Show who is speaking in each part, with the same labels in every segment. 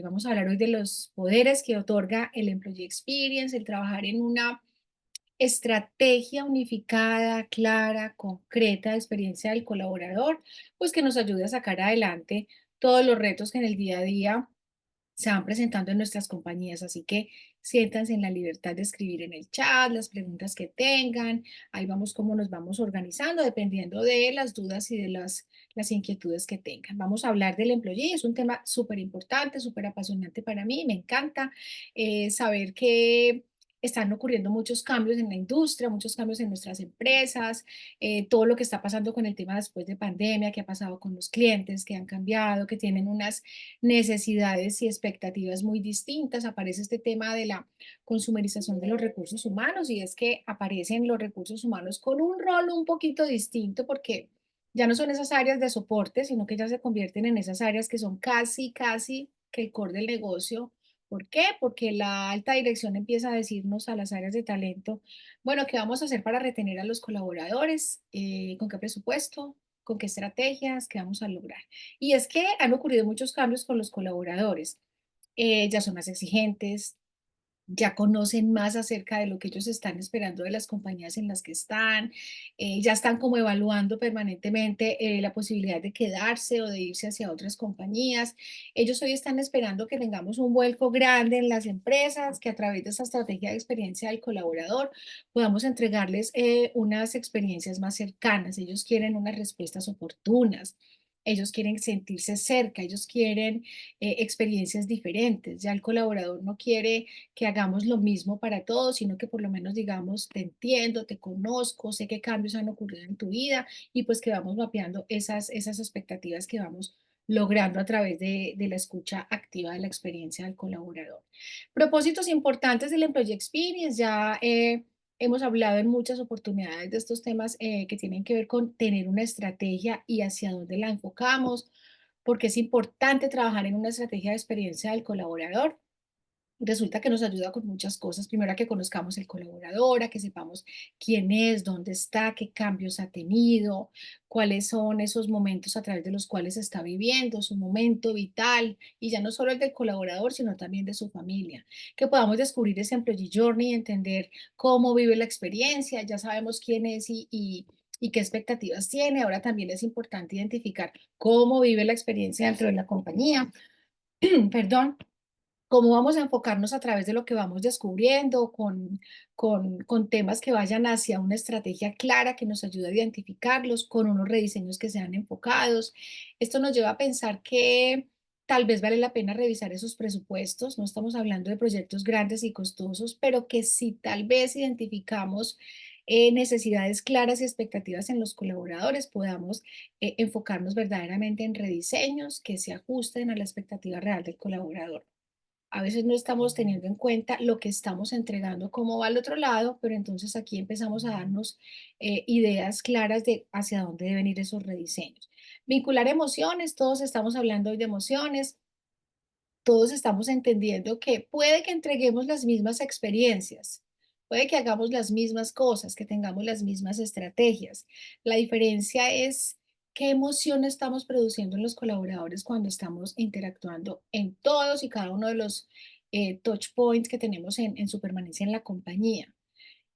Speaker 1: Vamos a hablar hoy de los poderes que otorga el Employee Experience, el trabajar en una estrategia unificada, clara, concreta de experiencia del colaborador, pues que nos ayude a sacar adelante todos los retos que en el día a día se van presentando en nuestras compañías. Así que siéntanse en la libertad de escribir en el chat las preguntas que tengan. Ahí vamos cómo nos vamos organizando dependiendo de las dudas y de las inquietudes que tengan. Vamos a hablar del employee. Es un tema súper importante, súper apasionante para mí. Me encanta saber que están ocurriendo muchos cambios en la industria, muchos cambios en nuestras empresas, todo lo que está pasando con el tema después de pandemia, que ha pasado con los clientes, que han cambiado, que tienen unas necesidades y expectativas muy distintas. Aparece este tema de la consumerización de los recursos humanos y es que aparecen los recursos humanos con un rol un poquito distinto porque ya no son esas áreas de soporte, sino que ya se convierten en esas áreas que son casi que el core del negocio. ¿Por qué? Porque la alta dirección empieza a decirnos a las áreas de talento, bueno, ¿qué vamos a hacer para retener a los colaboradores? ¿Con qué presupuesto? ¿Con qué estrategias? ¿Qué vamos a lograr? Y es que han ocurrido muchos cambios con los colaboradores. Ya son más exigentes, ya conocen más acerca de lo que ellos están esperando de las compañías en las que están, ya están como evaluando permanentemente la posibilidad de quedarse o de irse hacia otras compañías. Ellos hoy están esperando que tengamos un vuelco grande en las empresas, que a través de esta estrategia de experiencia del colaborador podamos entregarles unas experiencias más cercanas. Ellos quieren unas respuestas oportunas. Ellos quieren sentirse cerca, ellos quieren experiencias diferentes. Ya el colaborador no quiere que hagamos lo mismo para todos, sino que por lo menos digamos, te entiendo, te conozco, sé qué cambios han ocurrido en tu vida y pues que vamos mapeando esas expectativas que vamos logrando a través de la escucha activa de la experiencia del colaborador. Propósitos importantes del Employee Experience, ya hemos hablado en muchas oportunidades de estos temas que tienen que ver con tener una estrategia y hacia dónde la enfocamos, porque es importante trabajar en una estrategia de experiencia del colaborador. Resulta que nos ayuda con muchas cosas. Primero, a que conozcamos el colaborador, a que sepamos quién es, dónde está, qué cambios ha tenido, cuáles son esos momentos a través de los cuales está viviendo, su momento vital, y ya no solo el del colaborador, sino también de su familia. Que podamos descubrir ese employee journey y entender cómo vive la experiencia, ya sabemos quién es y qué expectativas tiene. Ahora también es importante identificar cómo vive la experiencia dentro de la compañía. Perdón, cómo vamos a enfocarnos a través de lo que vamos descubriendo, con temas que vayan hacia una estrategia clara que nos ayude a identificarlos, con unos rediseños que sean enfocados. Esto nos lleva a pensar que tal vez vale la pena revisar esos presupuestos. No estamos hablando de proyectos grandes y costosos, pero que si tal vez identificamos necesidades claras y expectativas en los colaboradores, podamos enfocarnos verdaderamente en rediseños que se ajusten a la expectativa real del colaborador. A veces no estamos teniendo en cuenta lo que estamos entregando, cómo va al otro lado, pero entonces aquí empezamos a darnos ideas claras de hacia dónde deben ir esos rediseños. Vincular emociones, todos estamos hablando hoy de emociones, todos estamos entendiendo que puede que entreguemos las mismas experiencias, puede que hagamos las mismas cosas, que tengamos las mismas estrategias. La diferencia es qué emoción estamos produciendo en los colaboradores cuando estamos interactuando en todos y cada uno de los touch points que tenemos en su permanencia en la compañía.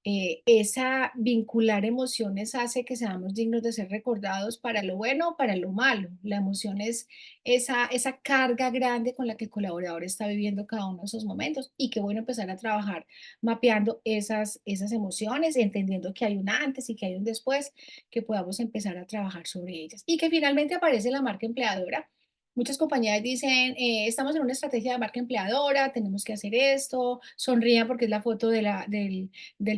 Speaker 1: Esa vincular emociones hace que seamos dignos de ser recordados para lo bueno o para lo malo. La emoción es esa carga grande con la que el colaborador está viviendo cada uno de esos momentos y qué bueno empezar a trabajar mapeando esas emociones, entendiendo que hay un antes y que hay un después, que podamos empezar a trabajar sobre ellas. Y que finalmente aparece la marca empleadora. Muchas compañías dicen, estamos en una estrategia de marca empleadora, tenemos que hacer esto, sonrían porque es la foto del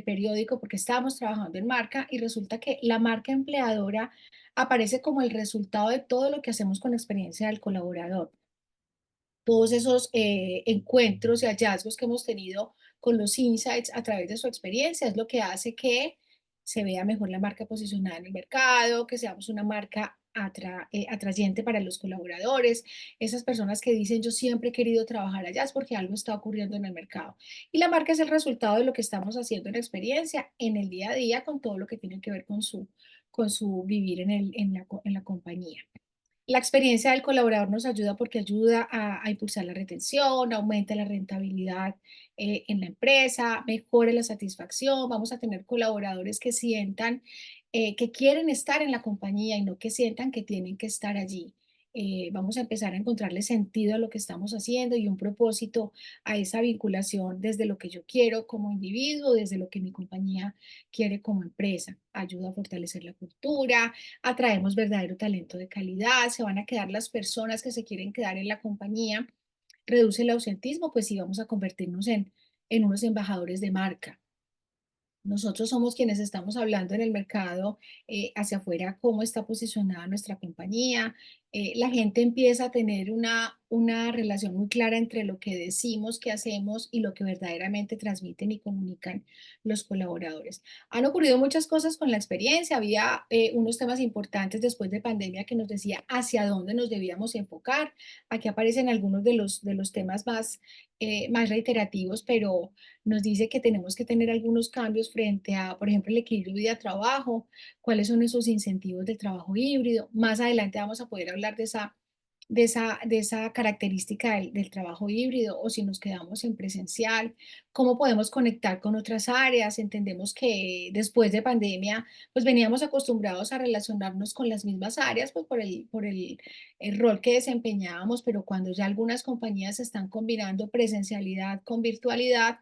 Speaker 1: periódico porque estábamos trabajando en marca y resulta que la marca empleadora aparece como el resultado de todo lo que hacemos con la experiencia del colaborador. Todos esos encuentros y hallazgos que hemos tenido con los insights a través de su experiencia es lo que hace que se vea mejor la marca posicionada en el mercado, que seamos una marca atrayente para los colaboradores, esas personas que dicen yo siempre he querido trabajar allá es porque algo está ocurriendo en el mercado. Y la marca es el resultado de lo que estamos haciendo en la experiencia, en el día a día, con todo lo que tiene que ver con su vivir en la compañía. La experiencia del colaborador nos ayuda porque ayuda a impulsar la retención, aumenta la rentabilidad en la empresa, mejora la satisfacción. Vamos a tener colaboradores que sientan que quieren estar en la compañía y no que sientan que tienen que estar allí. Vamos a empezar a encontrarle sentido a lo que estamos haciendo y un propósito a esa vinculación desde lo que yo quiero como individuo, desde lo que mi compañía quiere como empresa. Ayuda a fortalecer la cultura, atraemos verdadero talento de calidad, se van a quedar las personas que se quieren quedar en la compañía, reduce el ausentismo, pues sí, vamos a convertirnos en unos embajadores de marca. Nosotros somos quienes estamos hablando en el mercado hacia afuera cómo está posicionada nuestra compañía. La gente empieza a tener una relación muy clara entre lo que decimos, que hacemos y lo que verdaderamente transmiten y comunican los colaboradores. Han ocurrido muchas cosas con la experiencia. Había unos temas importantes después de pandemia que nos decía hacia dónde nos debíamos enfocar. Aquí aparecen algunos de los temas más reiterativos, pero nos dice que tenemos que tener algunos cambios frente a, por ejemplo, el equilibrio vida-trabajo, cuáles son esos incentivos del trabajo híbrido. Más adelante vamos a poder hablar de esa característica del trabajo híbrido o si nos quedamos en presencial, cómo podemos conectar con otras áreas. Entendemos que después de pandemia, pues veníamos acostumbrados a relacionarnos con las mismas áreas, pues el rol que desempeñábamos, pero cuando ya algunas compañías están combinando presencialidad con virtualidad,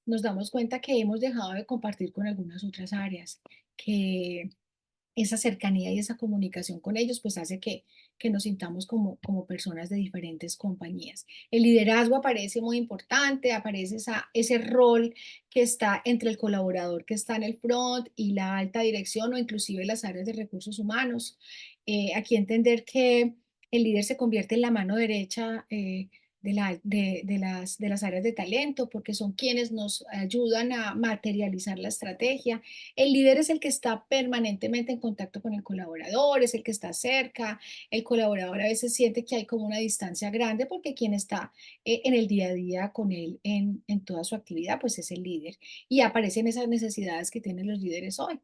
Speaker 1: nos damos cuenta que hemos dejado de compartir con algunas otras áreas, que esa cercanía y esa comunicación con ellos pues hace que nos sintamos como personas de diferentes compañías. El liderazgo aparece muy importante, aparece ese rol que está entre el colaborador que está en el front y la alta dirección o inclusive las áreas de recursos humanos. Aquí entender que el líder se convierte en la mano derecha de las áreas de talento, porque son quienes nos ayudan a materializar la estrategia. El líder es el que está permanentemente en contacto con el colaborador, es el que está cerca. El colaborador a veces siente que hay como una distancia grande porque quien está en el día a día con él en toda su actividad, pues es el líder. Y aparecen esas necesidades que tienen los líderes hoy.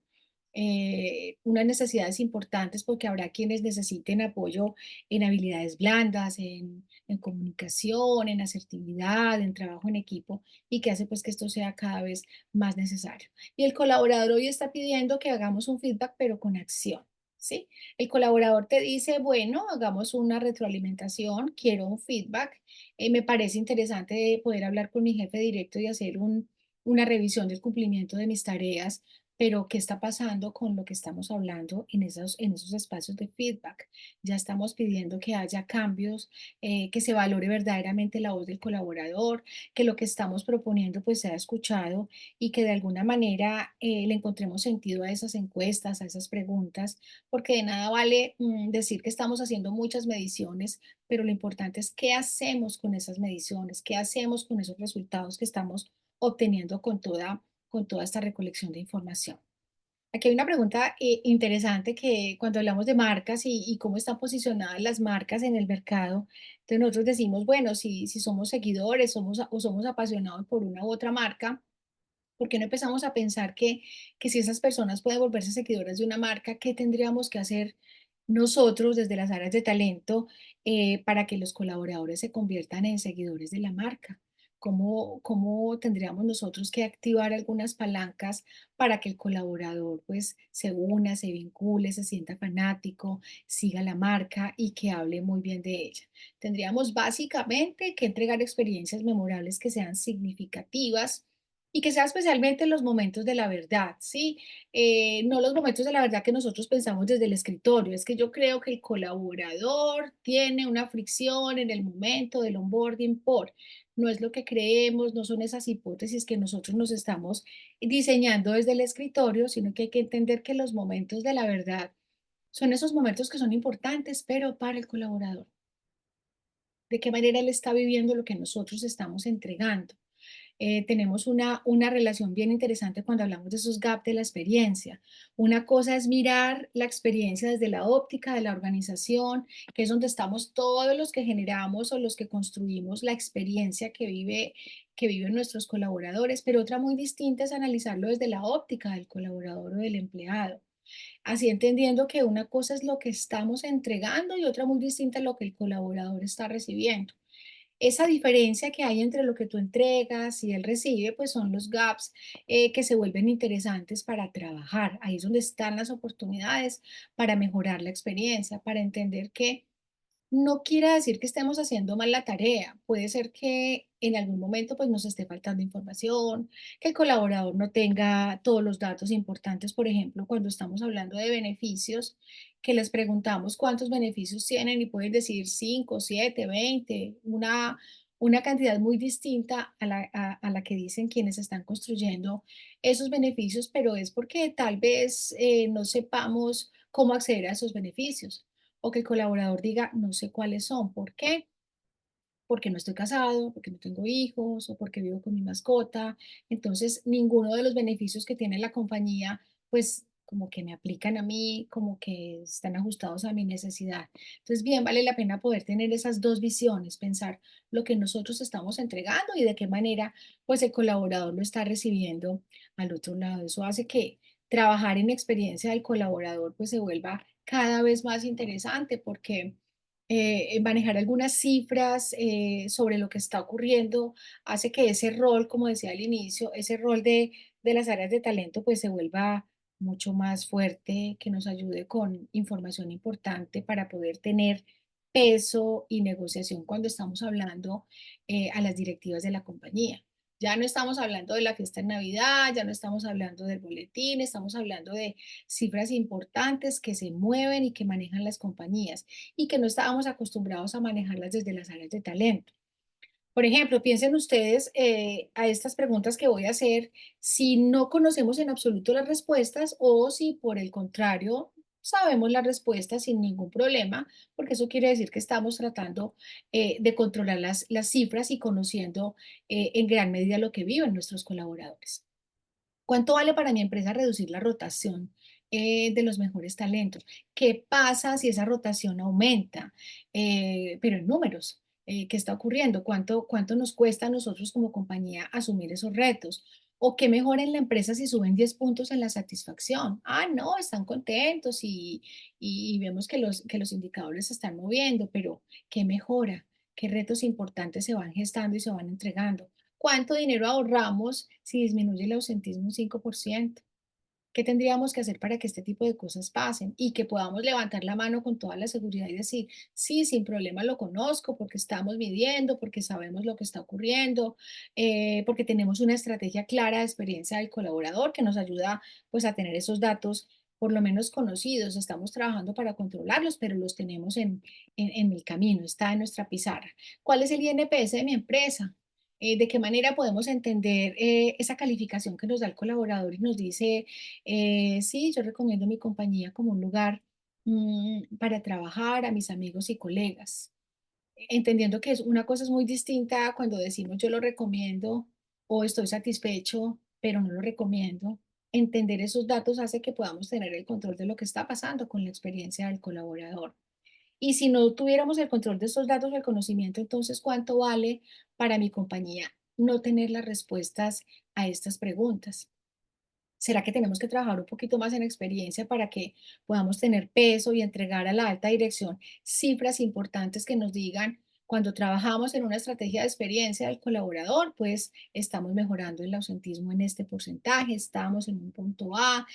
Speaker 1: Unas necesidades importantes porque habrá quienes necesiten apoyo en habilidades blandas, en comunicación, en asertividad, en trabajo en equipo y que hace pues que esto sea cada vez más necesario. Y el colaborador hoy está pidiendo que hagamos un feedback pero con acción. ¿Sí? El colaborador te dice, bueno, hagamos una retroalimentación, quiero un feedback, me parece interesante poder hablar con mi jefe directo y hacer una revisión del cumplimiento de mis tareas, pero ¿qué está pasando con lo que estamos hablando en esos espacios de feedback? Ya estamos pidiendo que haya cambios, que se valore verdaderamente la voz del colaborador, que lo que estamos proponiendo pues sea escuchado y que de alguna manera le encontremos sentido a esas encuestas, a esas preguntas, porque de nada vale decir que estamos haciendo muchas mediciones, pero lo importante es qué hacemos con esas mediciones, qué hacemos con esos resultados que estamos obteniendo con toda esta recolección de información. Aquí hay una pregunta interesante que cuando hablamos de marcas y cómo están posicionadas las marcas en el mercado, entonces nosotros decimos, bueno, si somos seguidores o somos apasionados por una u otra marca, ¿por qué no empezamos a pensar que si esas personas pueden volverse seguidoras de una marca, qué tendríamos que hacer nosotros desde las áreas de talento para que los colaboradores se conviertan en seguidores de la marca? ¿Cómo tendríamos nosotros que activar algunas palancas para que el colaborador pues se una, se vincule, se sienta fanático, siga la marca y que hable muy bien de ella? Tendríamos básicamente que entregar experiencias memorables que sean significativas y que sea especialmente en los momentos de la verdad, ¿sí? No los momentos de la verdad que nosotros pensamos desde el escritorio. Es que yo creo que el colaborador tiene una fricción en el momento del onboarding por. No es lo que creemos, no son esas hipótesis que nosotros nos estamos diseñando desde el escritorio, sino que hay que entender que los momentos de la verdad son esos momentos que son importantes, pero para el colaborador. De qué manera él está viviendo lo que nosotros estamos entregando. Tenemos una relación bien interesante cuando hablamos de esos gaps de la experiencia. Una cosa es mirar la experiencia desde la óptica de la organización, que es donde estamos todos los que generamos o los que construimos la experiencia que viven nuestros colaboradores, pero otra muy distinta es analizarlo desde la óptica del colaborador o del empleado. Así entendiendo que una cosa es lo que estamos entregando y otra muy distinta es lo que el colaborador está recibiendo. Esa diferencia que hay entre lo que tú entregas y él recibe, pues son los gaps que se vuelven interesantes para trabajar. Ahí es donde están las oportunidades para mejorar la experiencia, para entender que no quiere decir que estemos haciendo mal la tarea. Puede ser que en algún momento pues nos esté faltando información, que el colaborador no tenga todos los datos importantes. Por ejemplo, cuando estamos hablando de beneficios, que les preguntamos cuántos beneficios tienen y pueden decir 5, 7, 20, una cantidad muy distinta a la que dicen quienes están construyendo esos beneficios, pero es porque tal vez no sepamos cómo acceder a esos beneficios o que el colaborador diga, no sé cuáles son. ¿Por qué? Porque no estoy casado, porque no tengo hijos o porque vivo con mi mascota. Entonces, ninguno de los beneficios que tiene la compañía, pues como que me aplican a mí, como que están ajustados a mi necesidad. Entonces, bien, vale la pena poder tener esas dos visiones, pensar lo que nosotros estamos entregando y de qué manera, pues el colaborador lo está recibiendo al otro lado. Eso hace que trabajar en experiencia del colaborador, pues se vuelva cada vez más interesante porque manejar algunas cifras sobre lo que está ocurriendo hace que ese rol, como decía al inicio, ese rol de las áreas de talento, pues se vuelva mucho más fuerte, que nos ayude con información importante para poder tener peso y negociación cuando estamos hablando a las directivas de la compañía. Ya no estamos hablando de la fiesta en Navidad, ya no estamos hablando del boletín, estamos hablando de cifras importantes que se mueven y que manejan las compañías y que no estábamos acostumbrados a manejarlas desde las áreas de talento. Por ejemplo, piensen ustedes a estas preguntas que voy a hacer si no conocemos en absoluto las respuestas o si por el contrario sabemos las respuestas sin ningún problema, porque eso quiere decir que estamos tratando de controlar las cifras y conociendo en gran medida lo que viven nuestros colaboradores. ¿Cuánto vale para mi empresa reducir la rotación de los mejores talentos? ¿Qué pasa si esa rotación aumenta? Pero en números, ¿qué está ocurriendo? ¿Cuánto nos cuesta a nosotros como compañía asumir esos retos? ¿O qué mejora en la empresa si suben 10 puntos en la satisfacción? Ah, no, están contentos y vemos que los indicadores se están moviendo, pero ¿qué mejora? ¿Qué retos importantes se van gestando y se van entregando? ¿Cuánto dinero ahorramos si disminuye el ausentismo un 5%? ¿Qué tendríamos que hacer para que este tipo de cosas pasen y que podamos levantar la mano con toda la seguridad y decir, sí, sin problema lo conozco porque estamos midiendo, porque sabemos lo que está ocurriendo, porque tenemos una estrategia clara de experiencia del colaborador que nos ayuda pues a tener esos datos por lo menos conocidos. Estamos trabajando para controlarlos, pero los tenemos en el camino, está en nuestra pizarra. ¿Cuál es el INPS de mi empresa? ¿De qué manera podemos entender esa calificación que nos da el colaborador y nos dice, sí, yo recomiendo mi compañía como un lugar para trabajar a mis amigos y colegas? Entendiendo que es una cosa es muy distinta cuando decimos yo lo recomiendo o estoy satisfecho, pero no lo recomiendo. Entender esos datos hace que podamos tener el control de lo que está pasando con la experiencia del colaborador. Y si no tuviéramos el control de estos datos o el conocimiento, entonces, ¿cuánto vale para mi compañía no tener las respuestas a estas preguntas? ¿Será que tenemos que trabajar un poquito más en experiencia para que podamos tener peso y entregar a la alta dirección cifras importantes que nos digan, cuando trabajamos en una estrategia de experiencia del colaborador, pues estamos mejorando el ausentismo en este porcentaje, estamos en un punto A,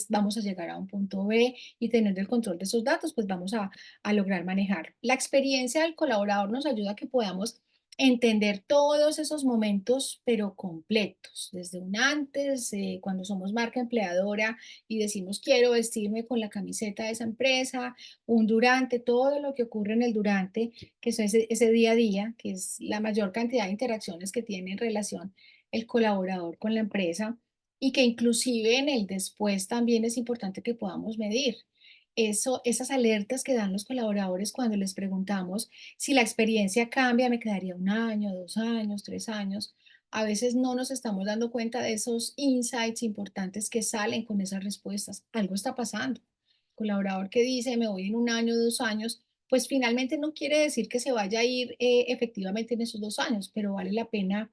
Speaker 1: vamos a llegar a un punto B y teniendo el control de esos datos, pues vamos a lograr manejar. La experiencia del colaborador nos ayuda a que podamos entender todos esos momentos, pero completos, desde un antes, cuando somos marca empleadora y decimos quiero vestirme con la camiseta de esa empresa, un durante, todo lo que ocurre en el durante, que es ese día a día, que es la mayor cantidad de interacciones que tiene en relación el colaborador con la empresa y que inclusive en el después también es importante que podamos medir. Eso, esas alertas que dan los colaboradores cuando les preguntamos si la experiencia cambia, me quedaría un año, 2 años, 3 años. A veces no nos estamos dando cuenta de esos insights importantes que salen con esas respuestas. Algo está pasando. Colaborador que dice, me voy en un año, 2 años, pues finalmente no quiere decir que se vaya a ir efectivamente en esos 2 años, pero vale la pena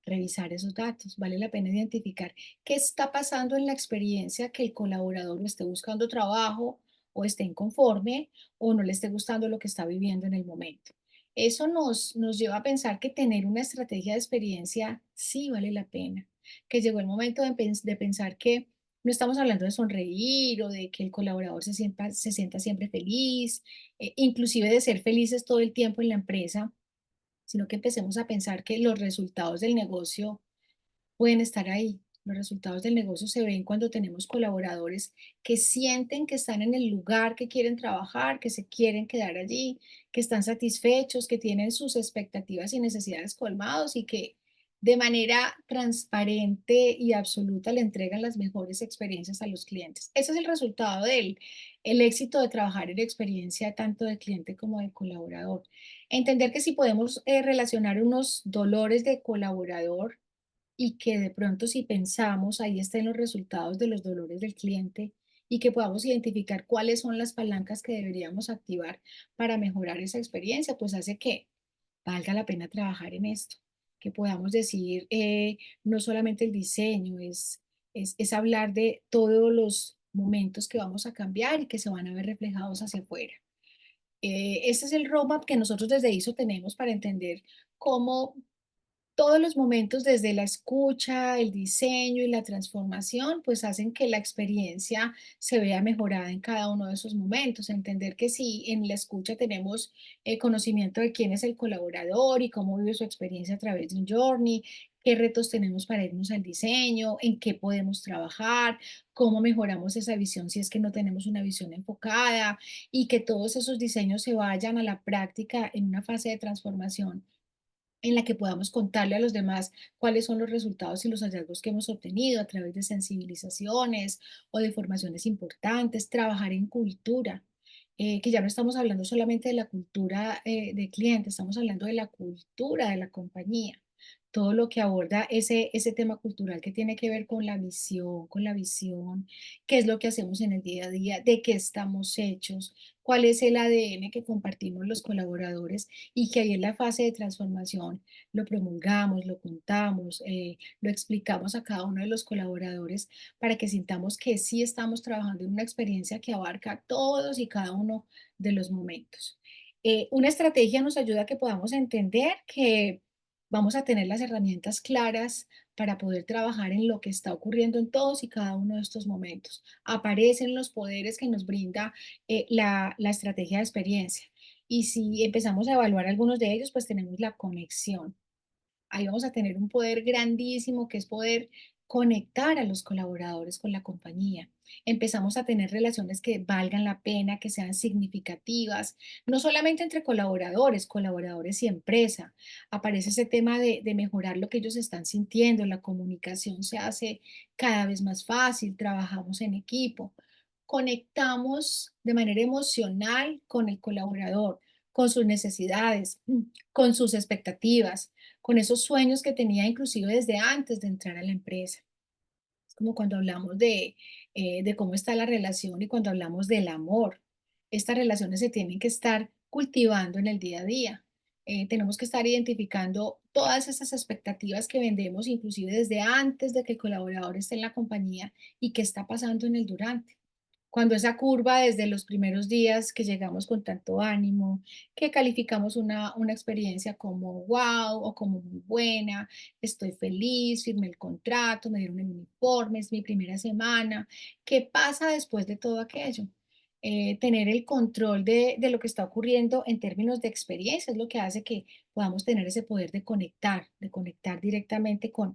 Speaker 1: revisar esos datos. Vale la pena identificar qué está pasando en la experiencia que el colaborador o esté buscando trabajo o esté inconforme o no le esté gustando lo que está viviendo en el momento. Eso nos lleva a pensar que tener una estrategia de experiencia sí vale la pena, que llegó el momento de pensar que no estamos hablando de sonreír o de que el colaborador se sienta siempre feliz, inclusive de ser felices todo el tiempo en la empresa, sino que empecemos a pensar que los resultados del negocio pueden estar ahí. Los resultados del negocio se ven cuando tenemos colaboradores que sienten que están en el lugar que quieren trabajar, que se quieren quedar allí, que están satisfechos, que tienen sus expectativas y necesidades colmados y que de manera transparente y absoluta le entregan las mejores experiencias a los clientes. Ese es el resultado del el éxito de trabajar en experiencia tanto de cliente como de colaborador. Entender que si podemos relacionar unos dolores de colaborador y que de pronto si pensamos, ahí estén los resultados de los dolores del cliente y que podamos identificar cuáles son las palancas que deberíamos activar para mejorar esa experiencia, pues hace que valga la pena trabajar en esto, que podamos decir no solamente el diseño, es hablar de todos los momentos que vamos a cambiar y que se van a ver reflejados hacia afuera. Este es el roadmap que nosotros desde ISO tenemos para entender cómo todos los momentos, desde la escucha, el diseño y la transformación, pues hacen que la experiencia se vea mejorada en cada uno de esos momentos. Entender que si en la escucha tenemos conocimiento de quién es el colaborador y cómo vive su experiencia a través de un journey, qué retos tenemos para irnos al diseño, en qué podemos trabajar, cómo mejoramos esa visión si es que no tenemos una visión enfocada y que todos esos diseños se vayan a la práctica en una fase de transformación en la que podamos contarle a los demás cuáles son los resultados y los hallazgos que hemos obtenido a través de sensibilizaciones o de formaciones importantes, trabajar en cultura, que ya no estamos hablando solamente de la cultura de cliente, estamos hablando de la cultura de la compañía. Todo lo que aborda ese tema cultural que tiene que ver con la visión, qué es lo que hacemos en el día a día, de qué estamos hechos, cuál es el ADN que compartimos los colaboradores y que ahí en la fase de transformación lo promulgamos, lo contamos, lo explicamos a cada uno de los colaboradores para que sintamos que sí estamos trabajando en una experiencia que abarca todos y cada uno de los momentos. Una estrategia nos ayuda a que podamos entender que vamos a tener las herramientas claras para poder trabajar en lo que está ocurriendo en todos y cada uno de estos momentos. Aparecen los poderes que nos brinda la estrategia de experiencia. Y si empezamos a evaluar algunos de ellos, pues tenemos la conexión. Ahí vamos a tener un poder grandísimo que es poder conectar a los colaboradores con la compañía. Empezamos a tener relaciones que valgan la pena, que sean significativas, no solamente entre colaboradores, colaboradores y empresa. Aparece ese tema de mejorar lo que ellos están sintiendo, la comunicación se hace cada vez más fácil, trabajamos en equipo, conectamos de manera emocional con el colaborador, con sus necesidades, con sus expectativas, con esos sueños que tenía inclusive desde antes de entrar a la empresa. Es como cuando hablamos de cómo está la relación y cuando hablamos del amor. Estas relaciones se tienen que estar cultivando en el día a día. Tenemos que estar identificando todas esas expectativas que vendemos, inclusive desde antes de que el colaborador esté en la compañía y qué está pasando en el durante. Cuando esa curva desde los primeros días que llegamos con tanto ánimo, que calificamos una experiencia como wow o como muy buena, estoy feliz, firmé el contrato, me dieron el uniforme, es mi primera semana. ¿Qué pasa después de todo aquello? Tener el control de lo que está ocurriendo en términos de experiencia es lo que hace que podamos tener ese poder de conectar directamente con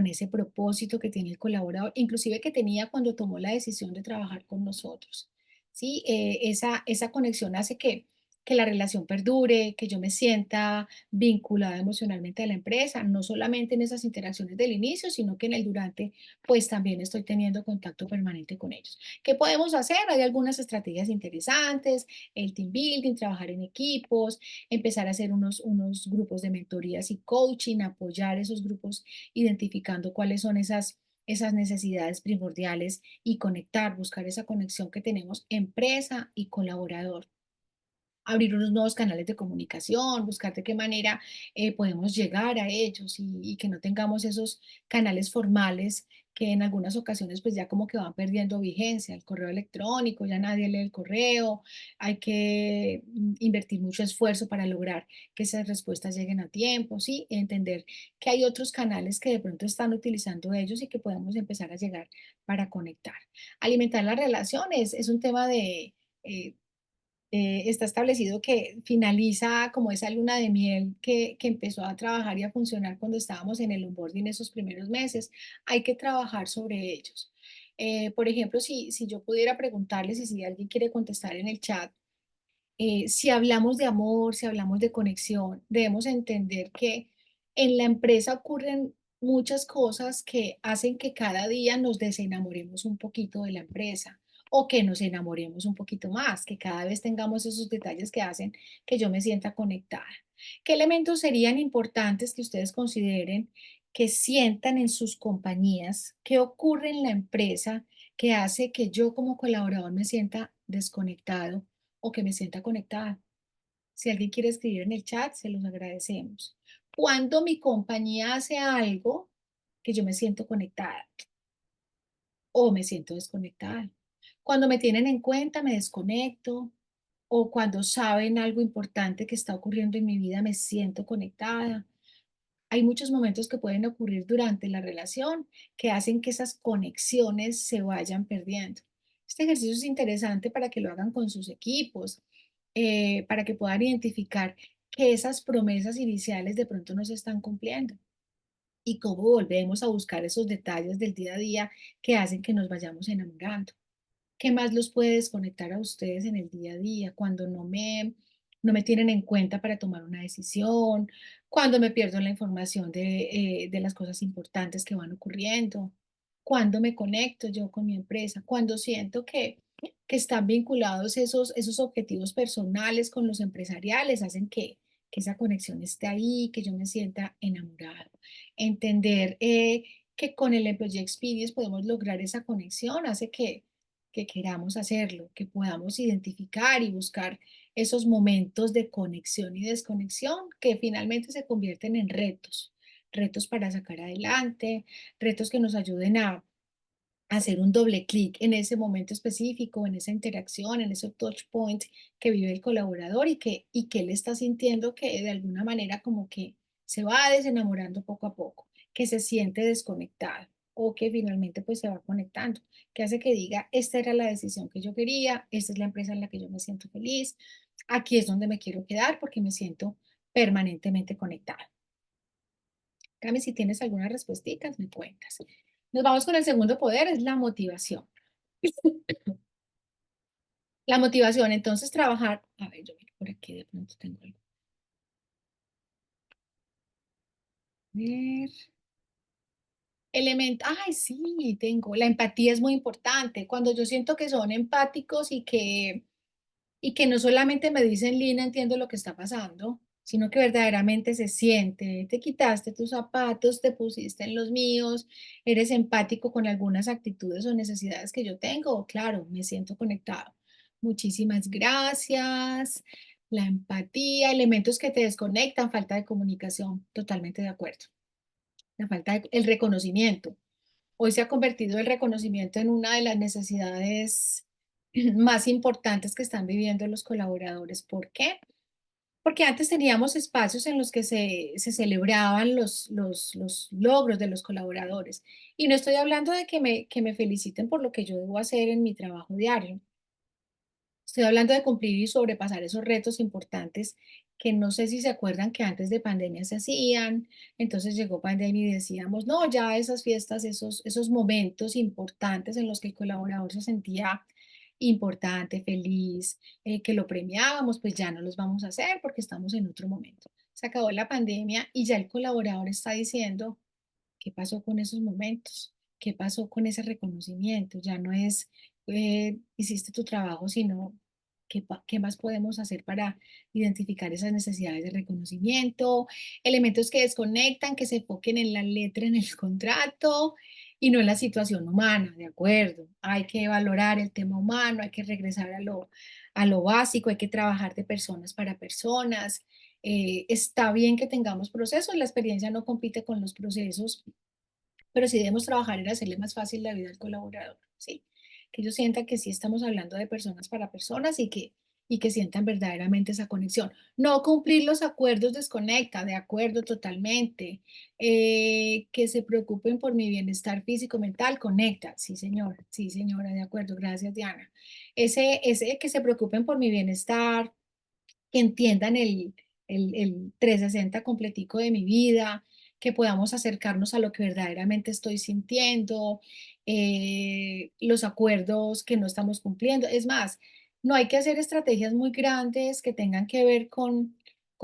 Speaker 1: ese propósito que tiene el colaborador, inclusive que tenía cuando tomó la decisión de trabajar con nosotros. ¿Sí? Esa conexión hace que la relación perdure, que yo me sienta vinculada emocionalmente a la empresa, no solamente en esas interacciones del inicio, sino que en el durante, pues también estoy teniendo contacto permanente con ellos. ¿Qué podemos hacer? Hay algunas estrategias interesantes, el team building, trabajar en equipos, empezar a hacer unos grupos de mentorías y coaching, apoyar esos grupos identificando cuáles son esas necesidades primordiales y conectar, buscar esa conexión que tenemos empresa y colaborador. abrir unos nuevos canales de comunicación, buscar de qué manera podemos llegar a ellos y que no tengamos esos canales formales que en algunas ocasiones pues ya como que van perdiendo vigencia, el correo electrónico, ya nadie lee el correo, hay que invertir mucho esfuerzo para lograr que esas respuestas lleguen a tiempo, ¿sí? Entender que hay otros canales que de pronto están utilizando ellos y que podemos empezar a llegar para conectar. Alimentar las relaciones es un tema de, eh, está establecido que finaliza como esa luna de miel que empezó a trabajar y a funcionar cuando estábamos en el onboarding esos primeros meses. Hay que trabajar sobre ellos. Por ejemplo, si yo pudiera preguntarles y si alguien quiere contestar en el chat, si hablamos de amor, si hablamos de conexión, debemos entender que en la empresa ocurren muchas cosas que hacen que cada día nos desenamoremos un poquito de la empresa o que nos enamoremos un poquito más, que cada vez tengamos esos detalles que hacen que yo me sienta conectada. ¿Qué elementos serían importantes que ustedes consideren que sientan en sus compañías? ¿Qué ocurre en la empresa que hace que yo como colaborador me sienta desconectado o que me sienta conectada? Si alguien quiere escribir en el chat, se los agradecemos. Cuando mi compañía hace algo que yo me siento conectada o me siento desconectada. Cuando me tienen en cuenta, me desconecto. O cuando saben algo importante que está ocurriendo en mi vida, me siento conectada. Hay muchos momentos que pueden ocurrir durante la relación que hacen que esas conexiones se vayan perdiendo. Este ejercicio es interesante para que lo hagan con sus equipos, para que puedan identificar que esas promesas iniciales de pronto no se están cumpliendo y cómo volvemos a buscar esos detalles del día a día que hacen que nos vayamos enamorando. ¿Qué más los puede desconectar a ustedes en el día a día cuando no me tienen en cuenta para tomar una decisión, cuando me pierdo la información de las cosas importantes que van ocurriendo, cuando me conecto yo con mi empresa, cuando siento que están vinculados esos objetivos personales con los empresariales, hacen que esa conexión esté ahí, que yo me sienta enamorado. Entender que con el Employee Experience podemos lograr esa conexión, hace que queramos hacerlo, que podamos identificar y buscar esos momentos de conexión y desconexión que finalmente se convierten en retos, retos para sacar adelante, retos que nos ayuden a hacer un doble clic en ese momento específico, en esa interacción, en ese touch point que vive el colaborador y que él está sintiendo que de alguna manera como que se va desenamorando poco a poco, que se siente desconectado o que finalmente pues se va conectando, que hace que diga, esta era la decisión que yo quería, esta es la empresa en la que yo me siento feliz, aquí es donde me quiero quedar porque me siento permanentemente conectada. Cami, si tienes algunas respuestas, me cuentas. Nos vamos con el segundo poder, es la motivación. La motivación, entonces trabajar, a ver, yo miro por aquí, de pronto tengo algo. A ver, elemento, ay, sí, tengo, la empatía es muy importante. Cuando yo siento que son empáticos y que no solamente me dicen, Lina, entiendo lo que está pasando, sino que verdaderamente se siente, te quitaste tus zapatos, te pusiste en los míos, eres empático con algunas actitudes o necesidades que yo tengo, claro, me siento conectado. Muchísimas gracias. La empatía, elementos que te desconectan, falta de comunicación, totalmente de acuerdo. La falta de, el reconocimiento. Hoy se ha convertido el reconocimiento en una de las necesidades más importantes que están viviendo los colaboradores. ¿Por qué? Porque antes teníamos espacios en los que se celebraban los logros de los colaboradores. Y no estoy hablando de que me feliciten por lo que yo debo hacer en mi trabajo diario. Estoy hablando de cumplir y sobrepasar esos retos importantes que no sé si se acuerdan que antes de pandemia se hacían. Entonces llegó pandemia y decíamos, no, ya esas fiestas, esos momentos importantes en los que el colaborador se sentía importante, feliz, que lo premiábamos, pues ya no los vamos a hacer porque estamos en otro momento. Se acabó la pandemia y ya el colaborador está diciendo, ¿qué pasó con esos momentos? ¿Qué pasó con ese reconocimiento? Ya no es, hiciste tu trabajo, sino qué más podemos hacer para identificar esas necesidades de reconocimiento, elementos que desconectan, que se enfoquen en la letra en el contrato y no en la situación humana, ¿de acuerdo? Hay que valorar el tema humano, hay que regresar a lo básico, hay que trabajar de personas para personas. Está bien que tengamos procesos, la experiencia no compite con los procesos, pero sí debemos trabajar en hacerle más fácil la vida al colaborador, ¿sí? Que ellos sientan que sí estamos hablando de personas para personas y que sientan verdaderamente esa conexión. No cumplir los acuerdos desconecta, de acuerdo totalmente. Que se preocupen por mi bienestar físico, mental, conecta. Sí, señor, sí, señora, de acuerdo. Gracias, Diana. Ese que se preocupen por mi bienestar, que entiendan el 360 completico de mi vida, que podamos acercarnos a lo que verdaderamente estoy sintiendo, los acuerdos que no estamos cumpliendo. Es más, no hay que hacer estrategias muy grandes que tengan que ver con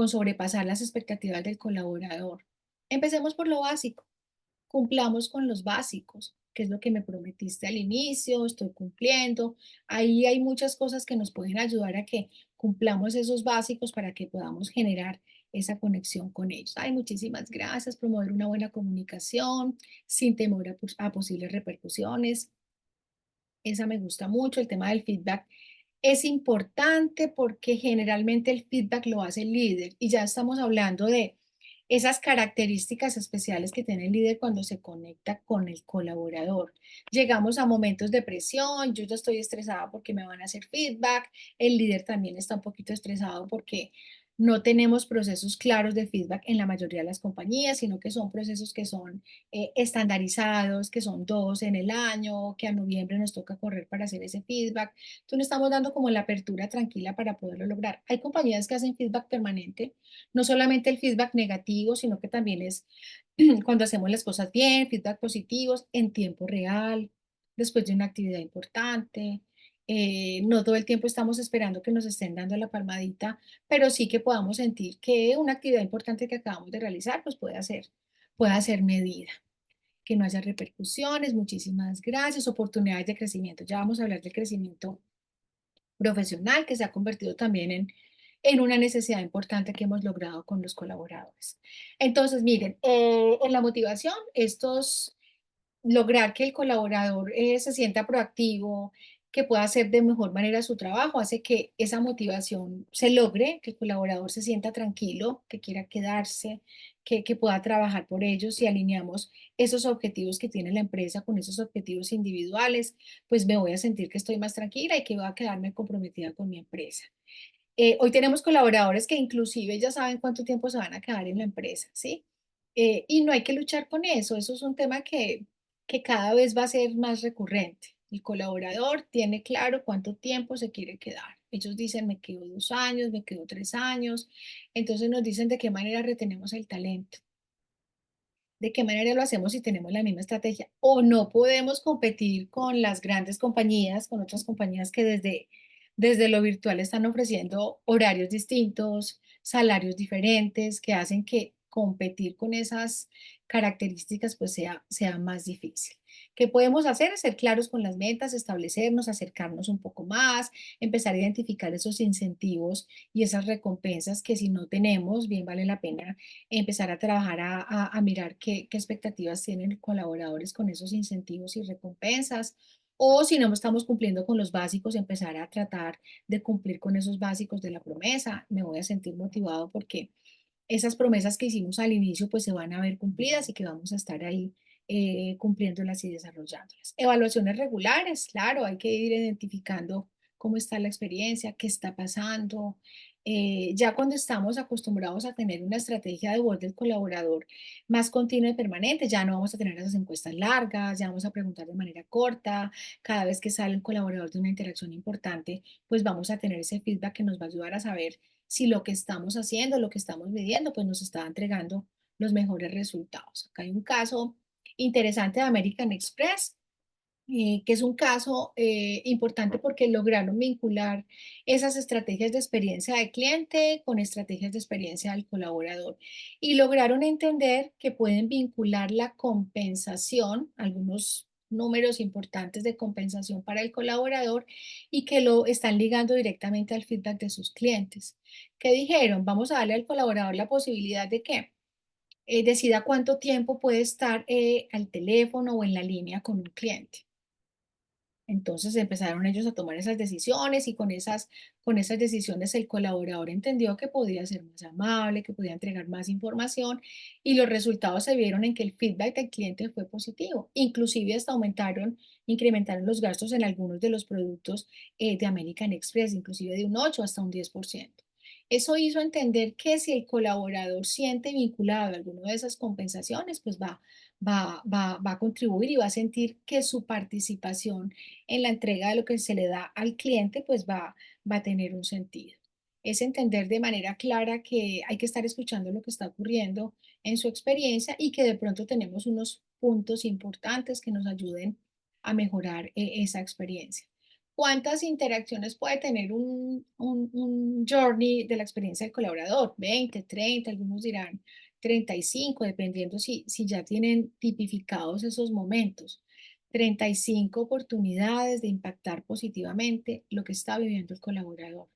Speaker 1: sobrepasar las expectativas del colaborador. Empecemos por lo básico, cumplamos con los básicos, que es lo que me prometiste al inicio, estoy cumpliendo. Ahí hay muchas cosas que nos pueden ayudar a que cumplamos esos básicos para que podamos generar esa conexión con ellos. Ay, muchísimas gracias, promover una buena comunicación sin temor a posibles repercusiones. Esa me gusta mucho, el tema del feedback. Es importante porque generalmente el feedback lo hace el líder y ya estamos hablando de esas características especiales que tiene el líder cuando se conecta con el colaborador. Llegamos a momentos de presión, yo ya estoy estresada porque me van a hacer feedback, el líder también está un poquito estresado porque no tenemos procesos claros de feedback en la mayoría de las compañías, sino que son procesos que son estandarizados, que son dos en el año, que a noviembre nos toca correr para hacer ese feedback. Entonces, no estamos dando como la apertura tranquila para poderlo lograr. Hay compañías que hacen feedback permanente, no solamente el feedback negativo, sino que también es cuando hacemos las cosas bien, feedback positivos en tiempo real, después de una actividad importante. No todo el tiempo estamos esperando que nos estén dando la palmadita, pero sí que podamos sentir que una actividad importante que acabamos de realizar pues pueda ser medida, que no haya repercusiones. Muchísimas gracias. Oportunidades de crecimiento. Ya vamos a hablar del crecimiento profesional que se ha convertido también en una necesidad importante que hemos logrado con los colaboradores. Entonces, miren, en la motivación, lograr que el colaborador se sienta proactivo, que pueda hacer de mejor manera su trabajo, hace que esa motivación se logre, que el colaborador se sienta tranquilo, que quiera quedarse, que pueda trabajar por ellos. Si alineamos esos objetivos que tiene la empresa con esos objetivos individuales, pues me voy a sentir que estoy más tranquila y que voy a quedarme comprometida con mi empresa. Hoy tenemos colaboradores que inclusive ya saben cuánto tiempo se van a quedar en la empresa, ¿sí? Y no hay que luchar con eso es un tema que cada vez va a ser más recurrente. El colaborador tiene claro cuánto tiempo se quiere quedar. Ellos dicen, me quedo 2 años, me quedo 3 años. Entonces nos dicen de qué manera retenemos el talento, de qué manera lo hacemos si tenemos la misma estrategia o no podemos competir con las grandes compañías, con otras compañías que desde lo virtual están ofreciendo horarios distintos, salarios diferentes, que hacen que competir con esas características pues sea más difícil. ¿Qué podemos hacer? Ser claros con las metas, establecernos, acercarnos un poco más, empezar a identificar esos incentivos y esas recompensas que si no tenemos, bien vale la pena empezar a trabajar a mirar qué expectativas tienen colaboradores con esos incentivos y recompensas. O si no estamos cumpliendo con los básicos, empezar a tratar de cumplir con esos básicos de la promesa. Me voy a sentir motivado porque esas promesas que hicimos al inicio pues se van a ver cumplidas y que vamos a estar ahí cumpliéndolas y desarrollándolas. Evaluaciones regulares, claro, hay que ir identificando cómo está la experiencia, qué está pasando. Ya cuando estamos acostumbrados a tener una estrategia de voz del colaborador más continua y permanente, ya no vamos a tener esas encuestas largas, ya vamos a preguntar de manera corta, cada vez que sale un colaborador de una interacción importante, pues vamos a tener ese feedback que nos va a ayudar a saber si lo que estamos haciendo, lo que estamos midiendo, pues nos está entregando los mejores resultados. Acá hay un caso interesante de American Express, que es un caso importante porque lograron vincular esas estrategias de experiencia de cliente con estrategias de experiencia del colaborador y lograron entender que pueden vincular la compensación, algunos números importantes de compensación para el colaborador y que lo están ligando directamente al feedback de sus clientes. ¿Qué dijeron? Vamos a darle al colaborador la posibilidad de que decida cuánto tiempo puede estar al teléfono o en la línea con un cliente. Entonces empezaron ellos a tomar esas decisiones y con esas decisiones el colaborador entendió que podía ser más amable, que podía entregar más información y los resultados se vieron en que el feedback del cliente fue positivo. Inclusive hasta incrementaron los gastos en algunos de los productos de American Express, inclusive de un 8 hasta un 10%. Eso hizo entender que si el colaborador siente vinculado a alguna de esas compensaciones, pues va a contribuir y va a sentir que su participación en la entrega de lo que se le da al cliente, pues va a tener un sentido. Es entender de manera clara que hay que estar escuchando lo que está ocurriendo en su experiencia y que de pronto tenemos unos puntos importantes que nos ayuden a mejorar esa experiencia. ¿Cuántas interacciones puede tener un journey de la experiencia del colaborador? 20, 30, algunos dirán 35, dependiendo si ya tienen tipificados esos momentos. 35 oportunidades de impactar positivamente lo que está viviendo el colaborador.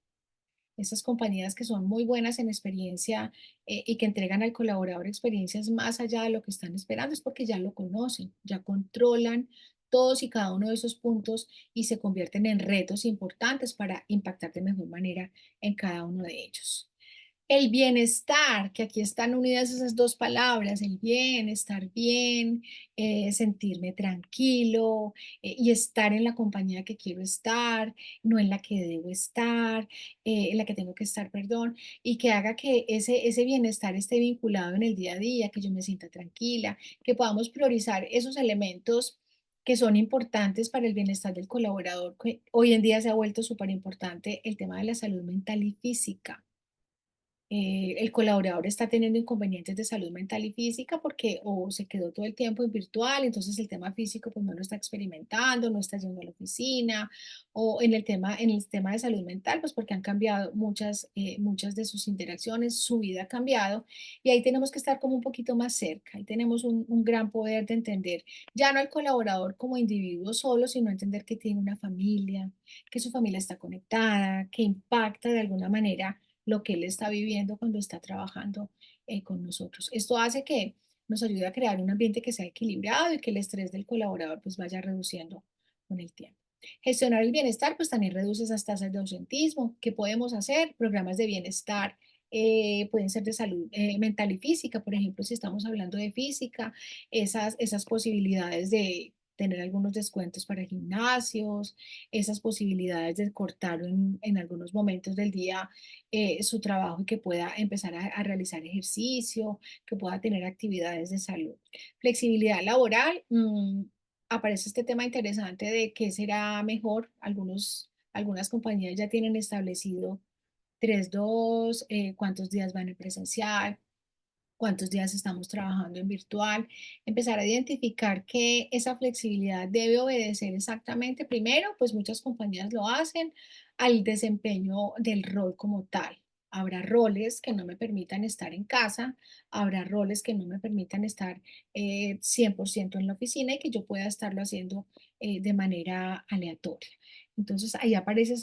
Speaker 1: Esas compañías que son muy buenas en experiencia y que entregan al colaborador experiencias más allá de lo que están esperando es porque ya lo conocen, ya controlan todos y cada uno de esos puntos y se convierten en retos importantes para impactar de mejor manera en cada uno de ellos. El bienestar, que aquí están unidas esas dos palabras, el bien, estar bien, sentirme tranquilo y estar en la compañía que quiero estar, no en la que debo estar, en la que tengo que estar, perdón, y que haga que ese bienestar esté vinculado en el día a día, que yo me sienta tranquila, que podamos priorizar esos elementos que son importantes para el bienestar del colaborador, que hoy en día se ha vuelto súper importante el tema de la salud mental y física. El colaborador está teniendo inconvenientes de salud mental y física porque o se quedó todo el tiempo en virtual, entonces el tema físico pues no lo está experimentando, no está yendo a la oficina, o en el tema de salud mental, pues porque han cambiado muchas de sus interacciones, su vida ha cambiado y ahí tenemos que estar como un poquito más cerca, ahí tenemos un gran poder de entender ya no al colaborador como individuo solo, sino entender que tiene una familia, que su familia está conectada, que impacta de alguna manera lo que él está viviendo cuando está trabajando con nosotros. Esto hace que nos ayude a crear un ambiente que sea equilibrado y que el estrés del colaborador pues vaya reduciendo con el tiempo. Gestionar el bienestar pues también reduce esas tasas de ausentismo. ¿Qué podemos hacer? Programas de bienestar pueden ser de salud mental y física, por ejemplo, si estamos hablando de física, esas posibilidades de tener algunos descuentos para gimnasios, esas posibilidades de cortar en algunos momentos del día su trabajo y que pueda empezar a realizar ejercicio, que pueda tener actividades de salud. Flexibilidad laboral, aparece este tema interesante de qué será mejor. Algunas compañías ya tienen establecido 3-2, cuántos días van en presencial, cuántos días estamos trabajando en virtual, empezar a identificar que esa flexibilidad debe obedecer exactamente, primero, pues muchas compañías lo hacen, al desempeño del rol como tal. Habrá roles que no me permitan estar en casa, habrá roles que no me permitan estar 100% en la oficina y que yo pueda estarlo haciendo de manera aleatoria. Entonces ahí aparece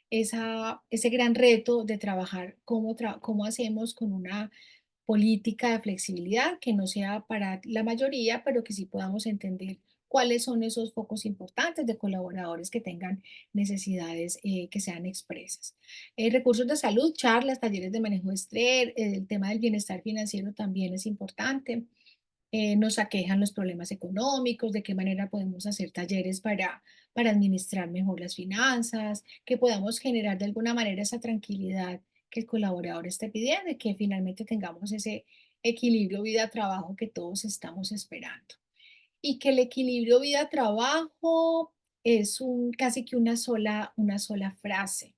Speaker 1: ese gran reto de trabajar cómo hacemos con una política de flexibilidad que no sea para la mayoría, pero que sí podamos entender cuáles son esos focos importantes de colaboradores que tengan necesidades que sean expresas. Recursos de salud, charlas, talleres de manejo de estrés, el tema del bienestar financiero también es importante. Nos aquejan los problemas económicos, de qué manera podemos hacer talleres para administrar mejor las finanzas, que podamos generar de alguna manera esa tranquilidad que el colaborador esté pidiendo y que finalmente tengamos ese equilibrio vida-trabajo que todos estamos esperando. Y que el equilibrio vida-trabajo es casi que una sola frase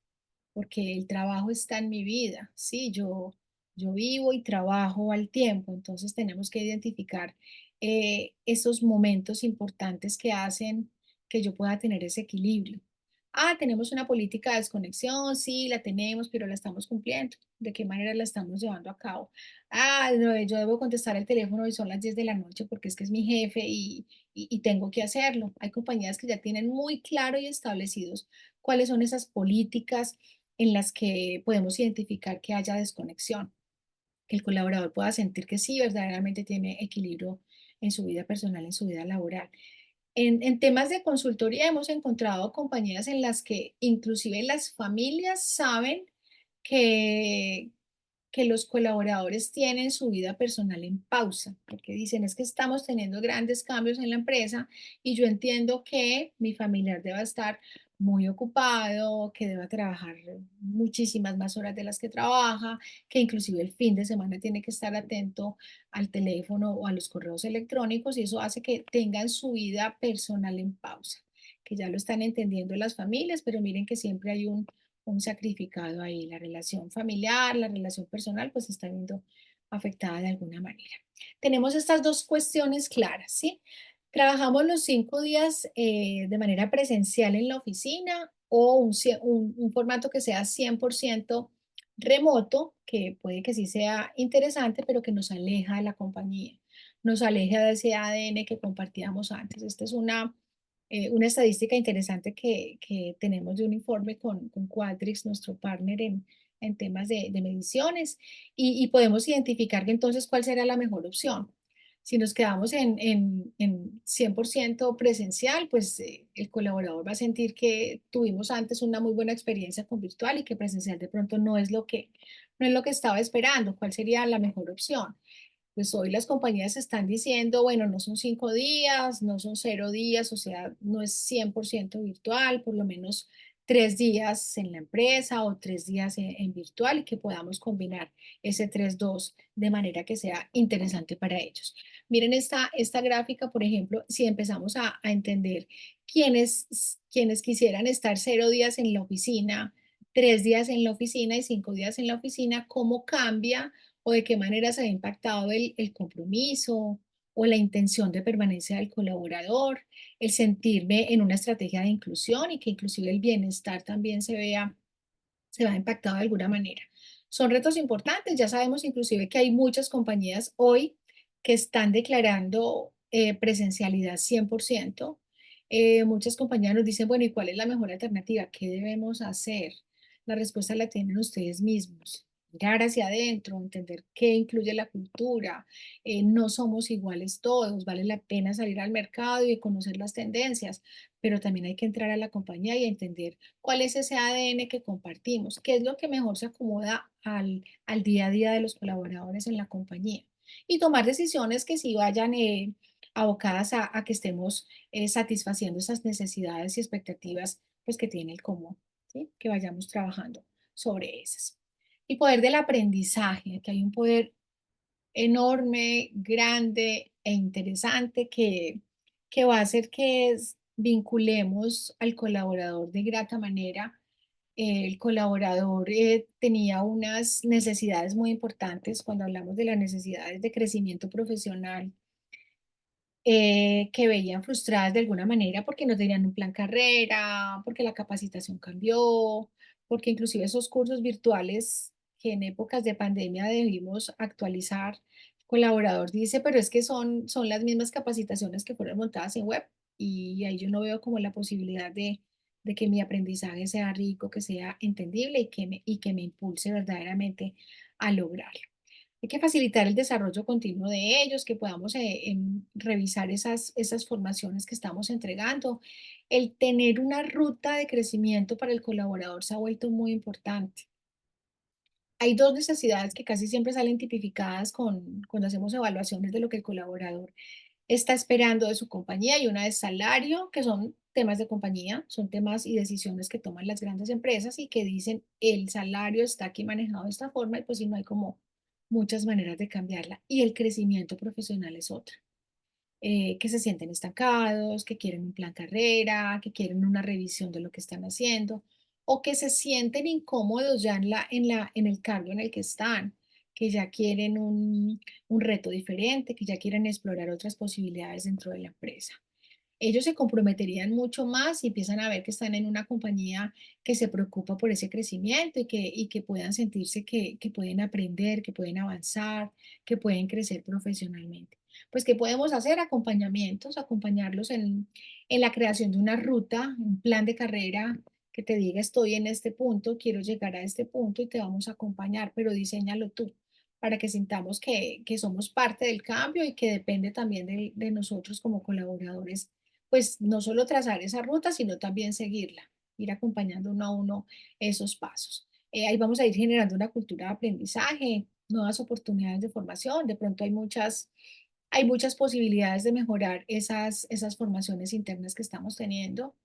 Speaker 1: porque el trabajo está en mi vida, ¿sí? Yo vivo y trabajo al tiempo, entonces tenemos que identificar esos momentos importantes que hacen que yo pueda tener ese equilibrio. Ah, tenemos una política de desconexión, sí, la tenemos, pero la estamos cumpliendo. ¿De qué manera la estamos llevando a cabo? Ah, no, yo debo contestar el teléfono y son las 10 de la noche porque es que es mi jefe y tengo que hacerlo. Hay compañías que ya tienen muy claro y establecidos cuáles son esas políticas en las que podemos identificar que haya desconexión, que el colaborador pueda sentir que sí, verdaderamente tiene equilibrio en su vida personal, en su vida laboral. En temas de consultoría hemos encontrado compañías en las que inclusive las familias saben que, que los colaboradores tienen su vida personal en pausa, porque dicen es que estamos teniendo grandes cambios en la empresa y yo entiendo que mi familiar deba estar muy ocupado, que deba trabajar muchísimas más horas de las que trabaja, que inclusive el fin de semana tiene que estar atento al teléfono o a los correos electrónicos y eso hace que tengan su vida personal en pausa, que ya lo están entendiendo las familias, pero miren que siempre hay un sacrificado ahí. La relación familiar, la relación personal, pues se está viendo afectada de alguna manera. Tenemos estas dos cuestiones claras, ¿sí? Trabajamos los 5 días de manera presencial en la oficina o un formato que sea 100% remoto, que puede que sí sea interesante, pero que nos aleja de la compañía, nos aleja de ese ADN que compartíamos antes. Esta es una estadística interesante que tenemos de un informe con Qualtrics, nuestro partner en temas de mediciones, y podemos identificar que entonces cuál será la mejor opción. Si nos quedamos en 100% presencial, pues el colaborador va a sentir que tuvimos antes una muy buena experiencia con virtual y que presencial de pronto no es lo que estaba esperando. ¿Cuál sería la mejor opción? Pues hoy las compañías están diciendo, bueno, no son 5 días, no son 0 días, o sea, no es 100% virtual, por lo menos 3 días en la empresa o 3 días en virtual y que podamos combinar ese 3-2 de manera que sea interesante para ellos. Miren esta gráfica, por ejemplo, si empezamos a entender quienes quisieran estar 0 días en la oficina, 3 días en la oficina y 5 días en la oficina, cómo cambia o de qué manera se ha impactado el compromiso o la intención de permanencia del colaborador, el sentirme en una estrategia de inclusión y que inclusive el bienestar también se vea impactado de alguna manera. Son retos importantes, ya sabemos inclusive que hay muchas compañías hoy que están declarando presencialidad 100%. Muchas compañías nos dicen, bueno, ¿y cuál es la mejor alternativa? ¿Qué debemos hacer? La respuesta la tienen ustedes mismos. Mirar hacia adentro, entender qué incluye la cultura. No somos iguales todos, vale la pena salir al mercado y conocer las tendencias, pero también hay que entrar a la compañía y entender cuál es ese ADN que compartimos, qué es lo que mejor se acomoda al día a día de los colaboradores en la compañía y tomar decisiones que sí vayan abocadas a que estemos satisfaciendo esas necesidades y expectativas pues, que tiene el común, ¿sí? Que vayamos trabajando sobre esas. Y poder del aprendizaje, que hay un poder enorme, grande e interesante que va a hacer que vinculemos al colaborador de grata manera. El colaborador tenía unas necesidades muy importantes cuando hablamos de las necesidades de crecimiento profesional que veían frustradas de alguna manera porque no tenían un plan carrera, porque la capacitación cambió, porque inclusive esos cursos virtuales que en épocas de pandemia debimos actualizar, el colaborador dice, pero es que son las mismas capacitaciones que fueron montadas en web y ahí yo no veo como la posibilidad de que mi aprendizaje sea rico, que sea entendible y que me impulse verdaderamente a lograrlo. Hay que facilitar el desarrollo continuo de ellos, que podamos revisar esas formaciones que estamos entregando. El tener una ruta de crecimiento para el colaborador se ha vuelto muy importante. Hay dos necesidades que casi siempre salen tipificadas cuando hacemos evaluaciones de lo que el colaborador está esperando de su compañía y una es salario, que son temas de compañía, son temas y decisiones que toman las grandes empresas y que dicen el salario está aquí manejado de esta forma y pues si no hay como muchas maneras de cambiarla. Y el crecimiento profesional es otra, que se sienten estancados, que quieren un plan carrera, que quieren una revisión de lo que están haciendo o que se sienten incómodos ya en el cargo en el que están, que ya quieren un reto diferente, que ya quieren explorar otras posibilidades dentro de la empresa. Ellos se comprometerían mucho más y empiezan a ver que están en una compañía que se preocupa por ese crecimiento y que puedan sentirse que pueden aprender, que pueden avanzar, que pueden crecer profesionalmente. Pues, ¿qué podemos hacer? Acompañamientos, acompañarlos en la creación de una ruta, un plan de carrera que te diga, estoy en este punto, quiero llegar a este punto y te vamos a acompañar, pero diséñalo tú para que sintamos que somos parte del cambio y que depende también de nosotros como colaboradores pues no solo trazar esa ruta, sino también seguirla, ir acompañando uno a uno esos pasos. Ahí vamos a ir generando una cultura de aprendizaje, nuevas oportunidades de formación. De pronto hay muchas posibilidades de mejorar esas formaciones internas que estamos teniendo.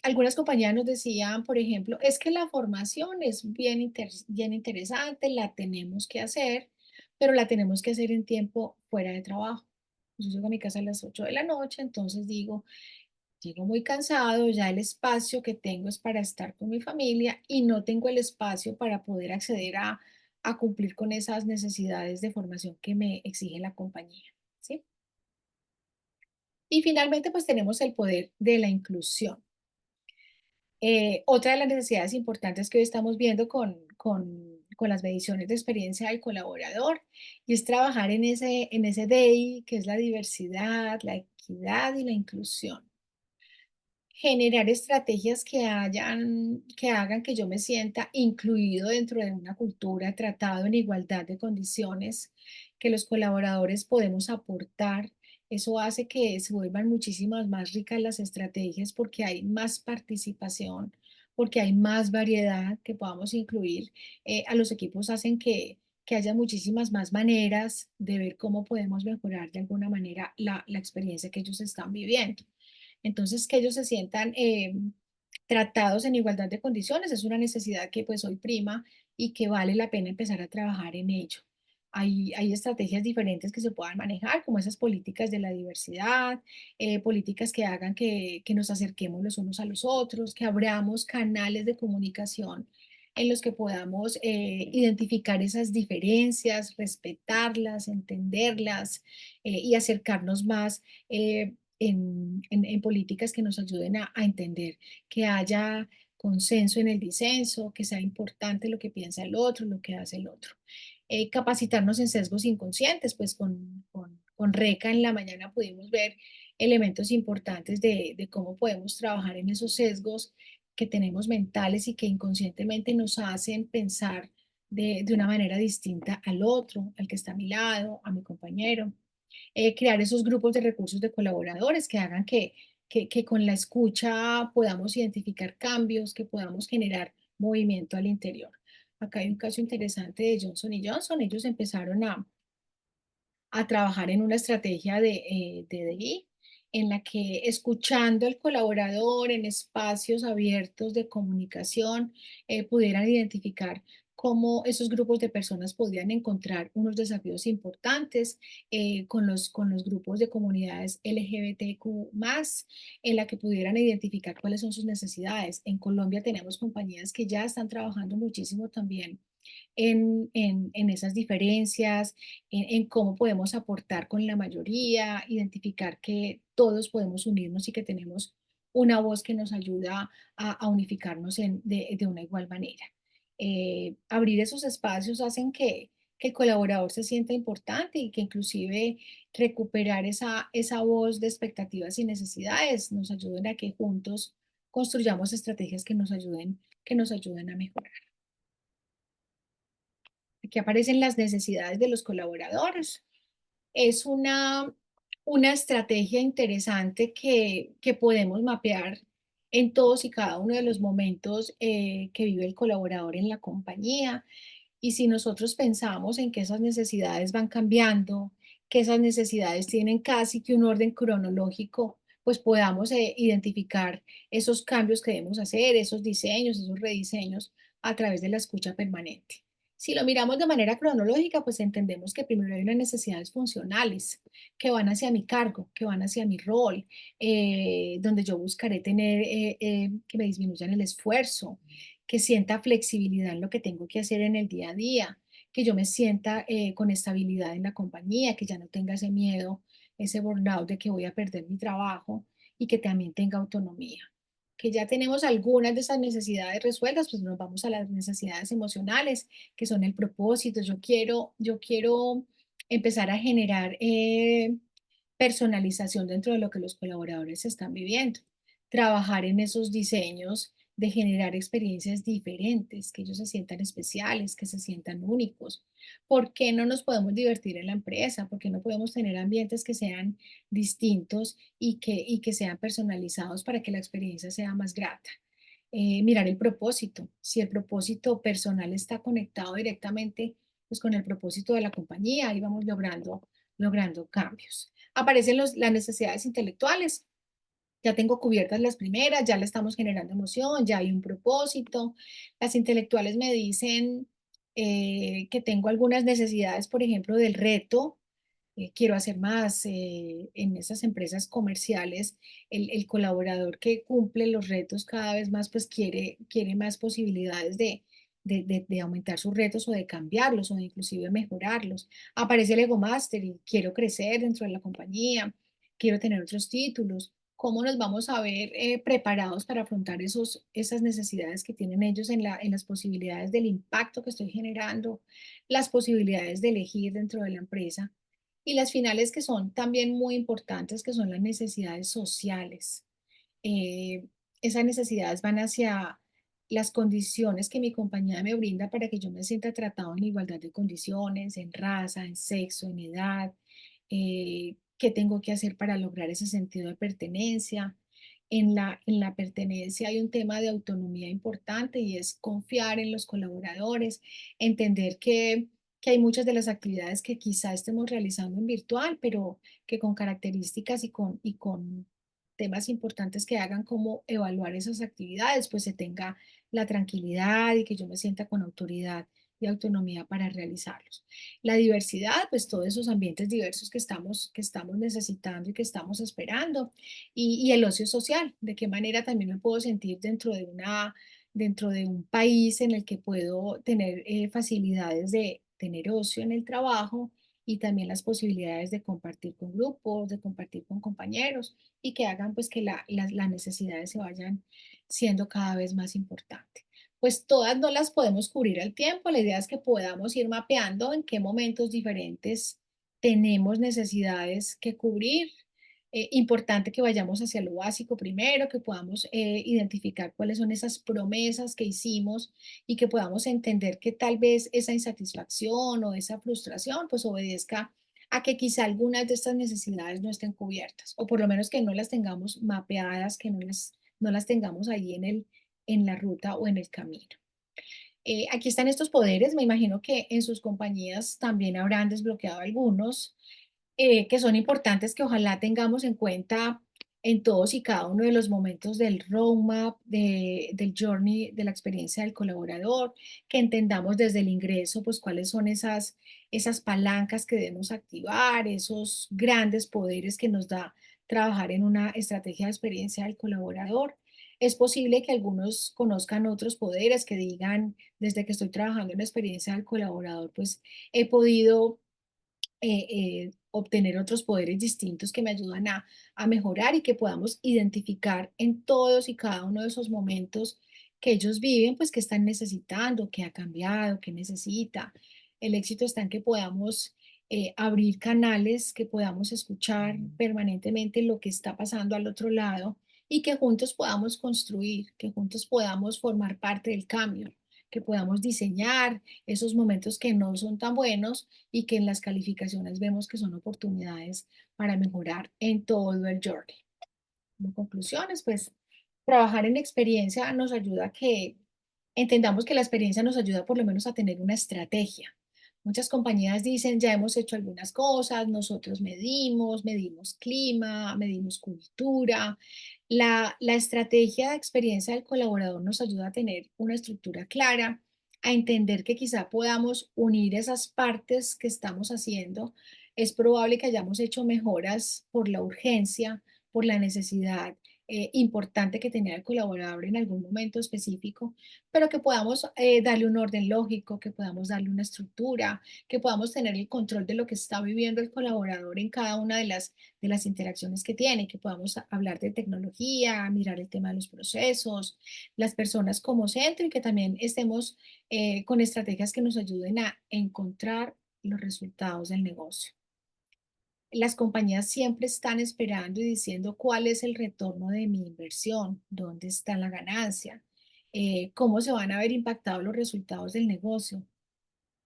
Speaker 1: Algunas compañías nos decían, por ejemplo, es que la formación es bien interesante, la tenemos que hacer, pero la tenemos que hacer en tiempo fuera de trabajo. Yo llego a mi casa a las 8 de la noche, entonces digo, llego muy cansado, ya el espacio que tengo es para estar con mi familia y no tengo el espacio para poder acceder a cumplir con esas necesidades de formación que me exige la compañía, ¿sí? Y finalmente, pues tenemos el poder de la inclusión. Otra de las necesidades importantes que hoy estamos viendo con las mediciones de experiencia del colaborador y es trabajar en ese DEI, que es la diversidad, la equidad y la inclusión. Generar estrategias que hagan que yo me sienta incluido dentro de una cultura, tratado en igualdad de condiciones, que los colaboradores podemos aportar. Eso hace que se vuelvan muchísimas más ricas las estrategias porque hay más participación, porque hay más variedad que podamos incluir. A los equipos hacen que haya muchísimas más maneras de ver cómo podemos mejorar de alguna manera la experiencia que ellos están viviendo. Entonces, que ellos se sientan tratados en igualdad de condiciones es una necesidad que pues hoy prima y que vale la pena empezar a trabajar en ello. Hay estrategias diferentes que se puedan manejar, como esas políticas de la diversidad, políticas que hagan que nos acerquemos los unos a los otros, que abramos canales de comunicación en los que podamos identificar esas diferencias, respetarlas, entenderlas y acercarnos más en políticas que nos ayuden a entender, que haya consenso en el disenso, que sea importante lo que piensa el otro, lo que hace el otro. Capacitarnos en sesgos inconscientes, pues con RECA en la mañana pudimos ver elementos importantes de cómo podemos trabajar en esos sesgos que tenemos mentales y que inconscientemente nos hacen pensar de una manera distinta al otro, al que está a mi lado, a mi compañero. Crear esos grupos de recursos de colaboradores que hagan que con la escucha podamos identificar cambios, que podamos generar movimiento al interior. Acá hay un caso interesante de Johnson y Johnson. Ellos empezaron a trabajar en una estrategia de DI en la que escuchando al colaborador en espacios abiertos de comunicación pudieran identificar cómo esos grupos de personas podían encontrar unos desafíos importantes con los grupos de comunidades LGBTQ+, en la que pudieran identificar cuáles son sus necesidades. En Colombia tenemos compañías que ya están trabajando muchísimo también en esas diferencias, en cómo podemos aportar con la mayoría, identificar que todos podemos unirnos y que tenemos una voz que nos ayuda a unificarnos de una igual manera. Abrir esos espacios hacen que el colaborador se sienta importante y que inclusive recuperar esa voz de expectativas y necesidades nos ayuden a que juntos construyamos estrategias que nos ayuden a mejorar. Aquí aparecen las necesidades de los colaboradores. Es una estrategia interesante que podemos mapear en todos y cada uno de los momentos que vive el colaborador en la compañía. Y si nosotros pensamos en que esas necesidades van cambiando, que esas necesidades tienen casi que un orden cronológico, pues podamos identificar esos cambios que debemos hacer, esos diseños, esos rediseños a través de la escucha permanente. Si lo miramos de manera cronológica, pues entendemos que primero hay unas necesidades funcionales que van hacia mi cargo, que van hacia mi rol, donde yo buscaré tener que me disminuyan el esfuerzo, que sienta flexibilidad en lo que tengo que hacer en el día a día, que yo me sienta con estabilidad en la compañía, que ya no tenga ese miedo, ese burnout de que voy a perder mi trabajo y que también tenga autonomía. Que ya tenemos algunas de esas necesidades resueltas, pues nos vamos a las necesidades emocionales, que son el propósito. Yo quiero empezar a generar personalización dentro de lo que los colaboradores están viviendo, trabajar en esos diseños de generar experiencias diferentes, que ellos se sientan especiales, que se sientan únicos. ¿Por qué no nos podemos divertir en la empresa? ¿Por qué no podemos tener ambientes que sean distintos y que sean personalizados para que la experiencia sea más grata? Mirar el propósito. Si el propósito personal está conectado directamente pues, con el propósito de la compañía, ahí vamos logrando cambios. Aparecen las necesidades intelectuales. Ya tengo cubiertas las primeras, ya le estamos generando emoción, ya hay un propósito. Las intelectuales me dicen que tengo algunas necesidades, por ejemplo, del reto. Quiero hacer más en esas empresas comerciales. El colaborador que cumple los retos cada vez más, pues quiere más posibilidades de aumentar sus retos o de cambiarlos o de inclusive mejorarlos. Aparece el Ego Master y quiero crecer dentro de la compañía, quiero tener otros títulos. ¿Cómo nos vamos a ver preparados para afrontar esas necesidades que tienen ellos en las posibilidades del impacto que estoy generando, las posibilidades de elegir dentro de la empresa? Y las finales que son también muy importantes, que son las necesidades sociales. Eh, Esas necesidades van hacia las condiciones que mi compañía me brinda para que yo me sienta tratado en igualdad de condiciones, en raza, en sexo, en edad, qué tengo que hacer para lograr ese sentido de pertenencia. En la pertenencia hay un tema de autonomía importante y es confiar en los colaboradores, entender que hay muchas de las actividades que quizá estemos realizando en virtual, pero que con características y con temas importantes que hagan como evaluar esas actividades, pues se tenga la tranquilidad y que yo me sienta con autoridad y autonomía para realizarlos. La diversidad, pues todos esos ambientes diversos que estamos necesitando y que estamos esperando. Y el ocio social, de qué manera también me puedo sentir dentro de un país en el que puedo tener facilidades de tener ocio en el trabajo y también las posibilidades de compartir con grupos, de compartir con compañeros y que hagan pues que las necesidades se vayan siendo cada vez más importantes. Pues todas no las podemos cubrir al tiempo, la idea es que podamos ir mapeando en qué momentos diferentes tenemos necesidades que cubrir. Importante que vayamos hacia lo básico primero, que podamos identificar cuáles son esas promesas que hicimos y que podamos entender que tal vez esa insatisfacción o esa frustración pues obedezca a que quizá algunas de estas necesidades no estén cubiertas, o por lo menos que no las tengamos mapeadas, que no las tengamos ahí en la ruta o en el camino. Aquí están estos poderes, me imagino que en sus compañías también habrán desbloqueado algunos que son importantes que ojalá tengamos en cuenta en todos y cada uno de los momentos del roadmap, del journey, de la experiencia del colaborador, que entendamos desde el ingreso, pues cuáles son esas palancas que debemos activar, esos grandes poderes que nos da trabajar en una estrategia de experiencia del colaborador. Es posible que algunos conozcan otros poderes que digan, desde que estoy trabajando en la experiencia del colaborador, pues he podido obtener otros poderes distintos que me ayudan a mejorar y que podamos identificar en todos y cada uno de esos momentos que ellos viven, pues que están necesitando, que ha cambiado, que necesita. El éxito está en que podamos abrir canales, que podamos escuchar permanentemente lo que está pasando al otro lado y que juntos podamos construir, que juntos podamos formar parte del cambio, que podamos diseñar esos momentos que no son tan buenos y que en las calificaciones vemos que son oportunidades para mejorar en todo el journey. Como conclusiones, pues trabajar en experiencia nos ayuda a que entendamos que la experiencia nos ayuda por lo menos a tener una estrategia. Muchas compañías dicen, ya hemos hecho algunas cosas, nosotros medimos clima, medimos cultura. La estrategia de experiencia del colaborador nos ayuda a tener una estructura clara, a entender que quizá podamos unir esas partes que estamos haciendo. Es probable que hayamos hecho mejoras por la urgencia, por la necesidad importante que tenía el colaborador en algún momento específico, pero que podamos darle un orden lógico, que podamos darle una estructura, que podamos tener el control de lo que está viviendo el colaborador en cada una de las interacciones que tiene, que podamos hablar de tecnología, mirar el tema de los procesos, las personas como centro y que también estemos con estrategias que nos ayuden a encontrar los resultados del negocio. Las compañías siempre están esperando y diciendo cuál es el retorno de mi inversión, dónde está la ganancia. ¿Cómo se van a ver impactados los resultados del negocio?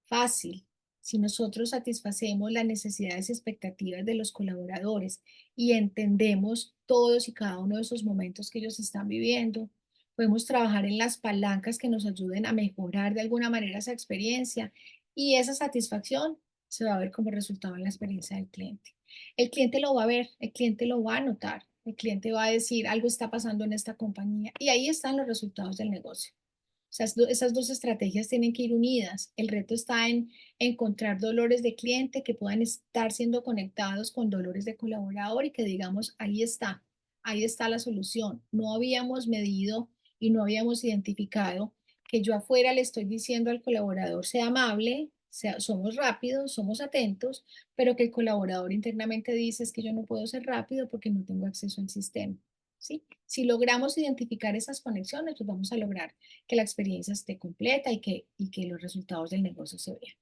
Speaker 1: Fácil. Si nosotros satisfacemos las necesidades y expectativas de los colaboradores y entendemos todos y cada uno de esos momentos que ellos están viviendo, podemos trabajar en las palancas que nos ayuden a mejorar de alguna manera esa experiencia y esa satisfacción se va a ver como resultado en la experiencia del cliente. El cliente lo va a ver, el cliente lo va a notar, el cliente va a decir algo está pasando en esta compañía y ahí están los resultados del negocio. O sea, esas dos estrategias tienen que ir unidas. El reto está en encontrar dolores de cliente que puedan estar siendo conectados con dolores de colaborador y que digamos, ahí está la solución. No habíamos medido y no habíamos identificado que yo afuera le estoy diciendo al colaborador, sea amable, somos rápidos, somos atentos, pero que el colaborador internamente dice es que yo no puedo ser rápido porque no tengo acceso al sistema. ¿Sí? Si logramos identificar esas conexiones, pues vamos a lograr que la experiencia esté completa y que los resultados del negocio se vean.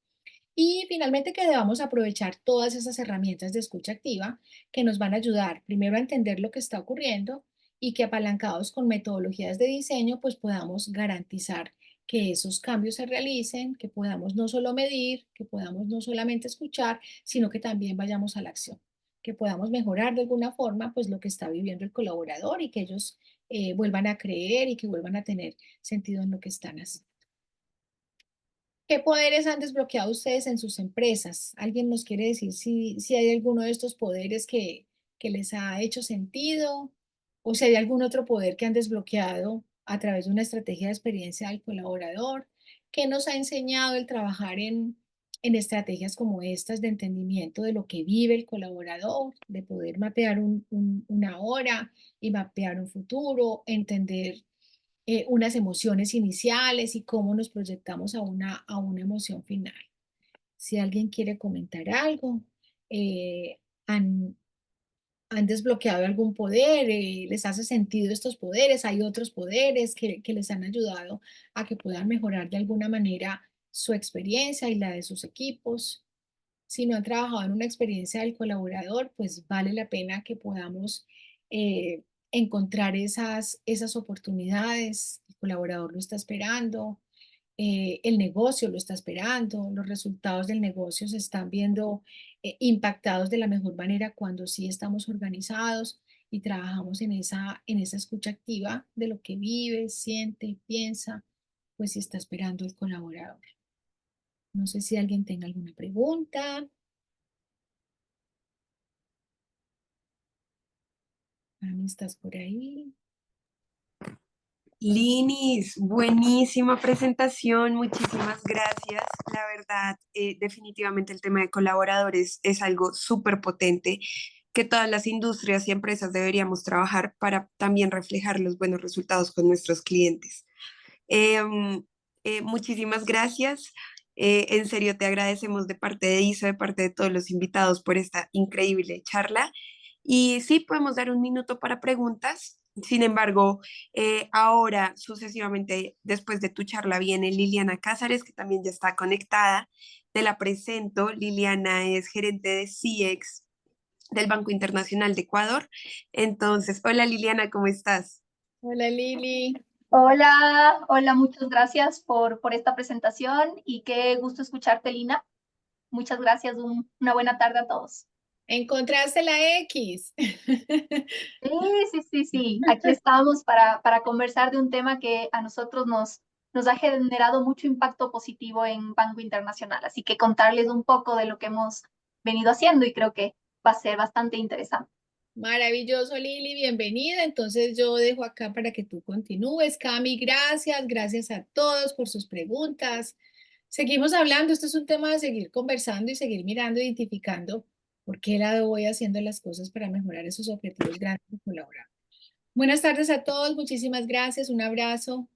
Speaker 1: Y finalmente que debamos aprovechar todas esas herramientas de escucha activa que nos van a ayudar primero a entender lo que está ocurriendo y que apalancados con metodologías de diseño, pues podamos garantizar que esos cambios se realicen, que podamos no solo medir, que podamos no solamente escuchar, sino que también vayamos a la acción, que podamos mejorar de alguna forma pues lo que está viviendo el colaborador y que ellos vuelvan a creer y que vuelvan a tener sentido en lo que están haciendo. ¿Qué poderes han desbloqueado ustedes en sus empresas? ¿Alguien nos quiere decir si hay alguno de estos poderes que les ha hecho sentido? ¿O si hay algún otro poder que han desbloqueado a través de una estrategia de experiencia del colaborador? ¿Qué nos ha enseñado el trabajar en estrategias como estas de entendimiento de lo que vive el colaborador, de poder mapear una hora y mapear un futuro, entender unas emociones iniciales y cómo nos proyectamos a una emoción final? Si alguien quiere comentar algo, eh, han, han desbloqueado algún poder, les hace sentido estos poderes, hay otros poderes que les han ayudado a que puedan mejorar de alguna manera su experiencia y la de sus equipos. Si no han trabajado en una experiencia del colaborador, pues vale la pena que podamos encontrar esas oportunidades. El colaborador lo está esperando, el negocio lo está esperando, los resultados del negocio se están viendo impactados de la mejor manera cuando sí estamos organizados y trabajamos en esa escucha activa de lo que vive, siente, piensa, pues si está esperando el colaborador. No sé si alguien tenga alguna pregunta. Ani, ¿estás por ahí?
Speaker 2: Linis, buenísima presentación, muchísimas gracias. La verdad, definitivamente el tema de colaboradores es algo súper potente que todas las industrias y empresas deberíamos trabajar para también reflejar los buenos resultados con nuestros clientes. Em, Muchísimas gracias. En serio, te agradecemos de parte de ISO, de parte de todos los invitados por esta increíble charla. Y sí, podemos dar un minuto para preguntas. Sin embargo, ahora sucesivamente, después de tu charla, viene Liliana Cázares, que también ya está conectada. Te la presento. Liliana es gerente de CIEX del Banco Internacional de Ecuador. Entonces, hola Liliana, ¿cómo estás?
Speaker 1: Hola Lili,
Speaker 3: Hola, hola, muchas gracias por esta presentación y qué gusto escucharte, Lina. Muchas gracias, una buena tarde a todos.
Speaker 1: ¿encontraste la X?
Speaker 3: Sí, sí. Aquí estamos para conversar de un tema que a nosotros nos ha generado mucho impacto positivo en Banco Internacional. Así que contarles un poco de lo que hemos venido haciendo y creo que va a ser bastante interesante.
Speaker 1: Maravilloso Lili, bienvenida. Entonces yo dejo acá para que tú continúes. Cami, gracias, gracias a todos por sus preguntas. Seguimos hablando, esto es un tema de seguir conversando y seguir mirando, identificando por qué lado voy haciendo las cosas para mejorar esos objetivos grandes y colaborar. Buenas tardes a todos, muchísimas gracias, un abrazo.